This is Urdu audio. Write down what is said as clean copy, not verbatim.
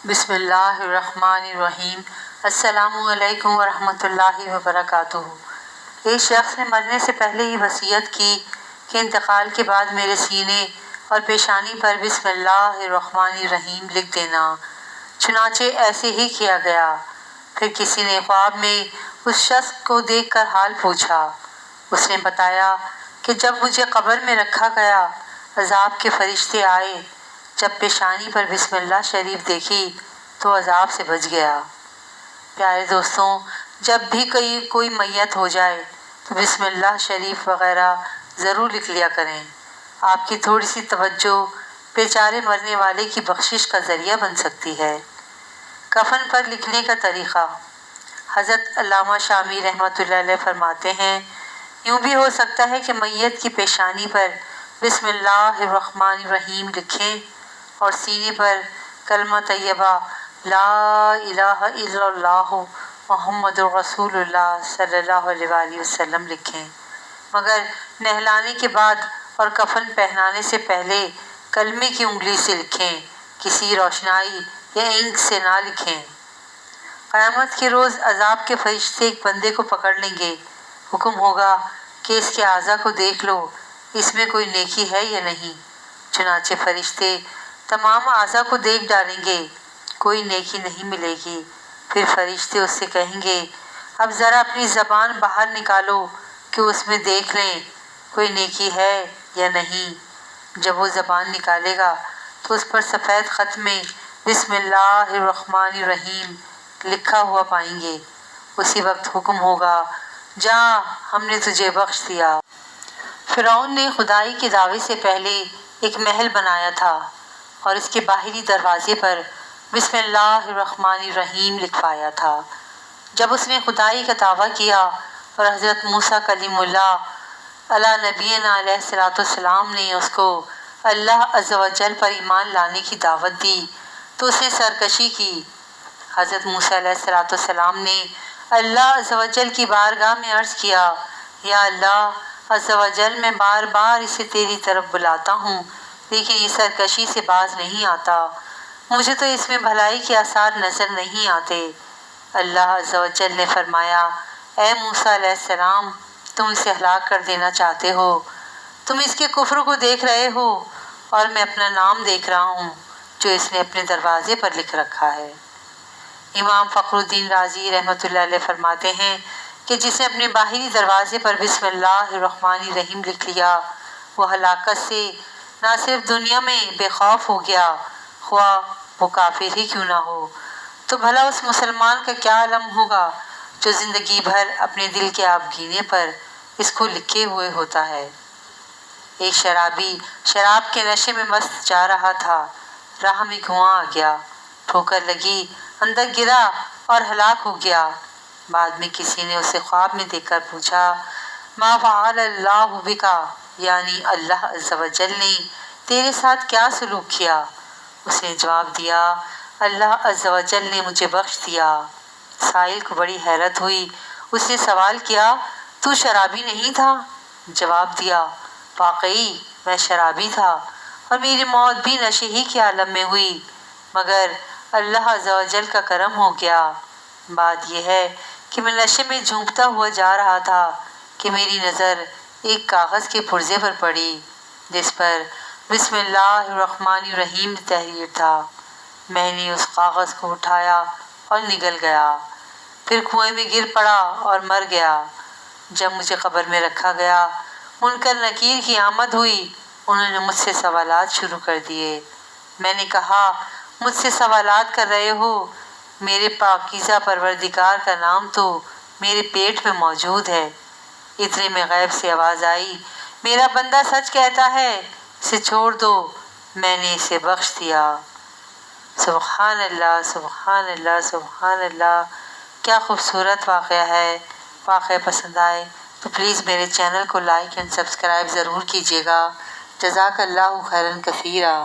بسم اللہ الرحمن الرحیم۔ السلام علیکم ورحمۃ اللہ وبرکاتہ۔ ایک شخص نے مرنے سے پہلے ہی وصیت کی کہ انتقال کے بعد میرے سینے اور پیشانی پر بسم اللہ الرحمن الرحیم لکھ دینا۔ چنانچہ ایسے ہی کیا گیا۔ پھر کسی نے خواب میں اس شخص کو دیکھ کر حال پوچھا۔ اس نے بتایا کہ جب مجھے قبر میں رکھا گیا، عذاب کے فرشتے آئے۔ جب پیشانی پر بسم اللہ شریف دیکھی تو عذاب سے بچ گیا۔ پیارے دوستوں، جب بھی کوئی میت ہو جائے تو بسم اللہ شریف وغیرہ ضرور لکھ لیا کریں۔ آپ کی تھوڑی سی توجہ بیچارے مرنے والے کی بخشش کا ذریعہ بن سکتی ہے۔ کفن پر لکھنے کا طریقہ۔ حضرت علامہ شامی رحمۃ اللہ علیہ فرماتے ہیں، یوں بھی ہو سکتا ہے کہ میت کی پیشانی پر بسم اللہ الرحمن الرحیم لکھیں اور سینے پر کلمہ طیبہ لا الہ الا اللہ محمد رسول اللہ صلی اللہ علیہ وآلہ وسلم لکھیں، مگر نہلانے کے بعد اور کفن پہنانے سے پہلے کلمے کی انگلی سے لکھیں، کسی روشنائی یا انک سے نہ لکھیں۔ قیامت کے روز عذاب کے فرشتے ایک بندے کو پکڑ لیں گے۔ حکم ہوگا کہ اس کے اعضاء کو دیکھ لو، اس میں کوئی نیکی ہے یا نہیں۔ چنانچہ فرشتے تمام اعضاء کو دیکھ ڈالیں گے، کوئی نیکی نہیں ملے گی۔ پھر فرشتے اس سے کہیں گے، اب ذرا اپنی زبان باہر نکالو کہ اس میں دیکھ لیں کوئی نیکی ہے یا نہیں۔ جب وہ زبان نکالے گا تو اس پر سفید خط میں بسم اللہ الرحمن الرحیم لکھا ہوا پائیں گے۔ اسی وقت حکم ہوگا، جا، ہم نے تجھے بخش دیا۔ فرعون نے خدائی کے دعوے سے پہلے ایک محل بنایا تھا اور اس کے باہری دروازے پر بسم اللہ الرحمن الرحیم لکھوایا تھا۔ جب اس نے خدائی کا دعویٰ کیا اور حضرت موسیٰ کلیم اللہ علی نبینا علیہ الصلوۃ والسلام نے اس کو اللہ عز و جل پر ایمان لانے کی دعوت دی تو اس نے سرکشی کی۔ حضرت موسیٰ علیہ الصلوۃ والسلام نے اللہ عز و جل کی بارگاہ میں عرض کیا، یا اللہ عز و جل، میں بار بار اسے تیری طرف بلاتا ہوں لیکن یہ سرکشی سے باز نہیں آتا، مجھے تو اس میں بھلائی کے آثار نظر نہیں آتے۔ اللہ عز و جل نے فرمایا، اے موسیٰ علیہ السلام، تم اسے ہلاک کر دینا چاہتے ہو، تم اس کے کفر کو دیکھ رہے ہو اور میں اپنا نام دیکھ رہا ہوں جو اس نے اپنے دروازے پر لکھ رکھا ہے۔ امام فخر الدین رازی رحمۃ اللہ علیہ فرماتے ہیں کہ جس نے اپنے باہری دروازے پر بسم اللہ الرحمن الرحیم لکھ لیا، وہ ہلاکت سے نہ صرف دنیا میں بے خوف ہو گیا، خواہ وہ کافر ہی کیوں نہ ہو، تو بھلا اس مسلمان کا کیا عالم ہوگا جو زندگی بھر اپنے دل کے آبگینے پر اس کو لکھے ہوئے ہوتا ہے۔ ایک شرابی شراب کے نشے میں مست جا رہا تھا، راہ میں دھواں آ گیا، ٹھوکر لگی، اندر گرا اور ہلاک ہو گیا۔ بعد میں کسی نے اسے خواب میں دیکھ کر پوچھا، ما فعل اللہ بکا، یعنی اللہ عز و جل نے تیرے ساتھ کیا سلوک کیا؟ اس نے جواب دیا، اللہ عز و جل نے مجھے بخش دیا۔ سائل کو بڑی حیرت ہوئی، اس نے سوال کیا، تو شرابی نہیں تھا؟ جواب دیا، واقعی میں شرابی تھا اور میری موت بھی نشے ہی کے عالم میں ہوئی، مگر اللہ عز و جل کا کرم ہو گیا۔ بات یہ ہے کہ میں نشے میں جھونکتا ہوا جا رہا تھا کہ میری نظر ایک کاغذ کے پرزے پر پڑی جس پر بسم اللہ الرحمن الرحیم تحریر تھا۔ میں نے اس کاغذ کو اٹھایا اور نگل گیا، پھر کنویں میں گر پڑا اور مر گیا۔ جب مجھے قبر میں رکھا گیا، منکر نکیر کی آمد ہوئی، انہوں نے مجھ سے سوالات شروع کر دیے۔ میں نے کہا، مجھ سے سوالات کر رہے ہو؟ میرے پاکیزہ پروردگار کا نام تو میرے پیٹ میں موجود ہے۔ اتنے میں غیب سے آواز آئی، میرا بندہ سچ کہتا ہے، اسے چھوڑ دو، میں نے اسے بخش دیا۔ سبحان اللہ، سبحان اللہ، سبحان اللہ۔ کیا خوبصورت واقعہ ہے۔ واقعہ پسند آئے تو پلیز میرے چینل کو لائک اینڈ سبسکرائب ضرور کیجیے گا۔ جزاک اللہ خیرا کثیرا۔